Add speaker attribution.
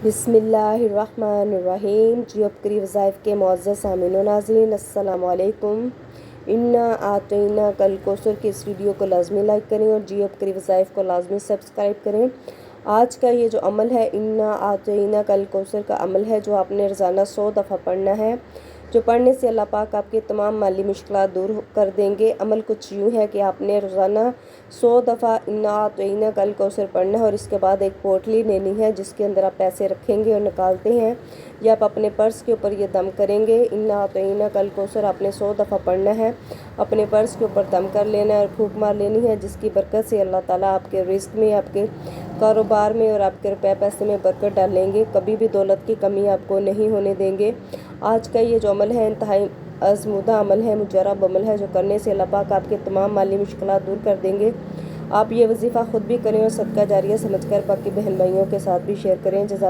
Speaker 1: बिस्मिल्लाहिर्रहमानिर्रहीम। जियो बकरी वज़ाइफ के मुअज़्ज़ज़ सामीन व नाज़रीन, अस्सलामु अलैकुम। इन्ना आतैना कल कौसर की इस वीडियो को लाजमी लाइक करें और जियो बकरी वज़ाइफ को लाजमी सब्सक्राइब करें। आज का ये जो अमल है, इन्ना आतैना कल कौसर का अमल है, जो आपने रोज़ाना 100 दफ़ा पढ़ना है, जो पढ़ने से अल्लाह पाक आपके तमाम माली मुश्किलात दूर कर देंगे। अमल कुछ यूँ है कि आपने रोज़ाना 100 दफ़ा इन्ना आतैना कल कौसर पढ़ना है और इसके बाद एक पोटली लेनी है जिसके अंदर आप पैसे रखेंगे और निकालते हैं, या आप अपने पर्स के ऊपर ये दम करेंगे। इन्ना आतैना कल कौसर आपने 100 दफ़ा पढ़ना है, अपने पर्स के ऊपर दम कर लेना है और फूंक मार लेनी है, जिसकी बरकत से अल्लाह ताला आपके रिज़्क़ में, आपके कारोबार में और आपके रुपये पैसे में बरकत डालेंगे। कभी भी दौलत की कमी आपको नहीं होने देंगे। आज का ये जो अमल है इंतहाई आज़मूदा अमल है, मुजर्रब अमल है, जो करने से अल्लाह पाक आपके तमाम माली मुश्किलात दूर कर देंगे। आप ये वजीफ़ा ख़ुद भी करें और सदका जारिया समझकर बाकी बहन भाइयों के साथ भी शेयर करें। जज़ाक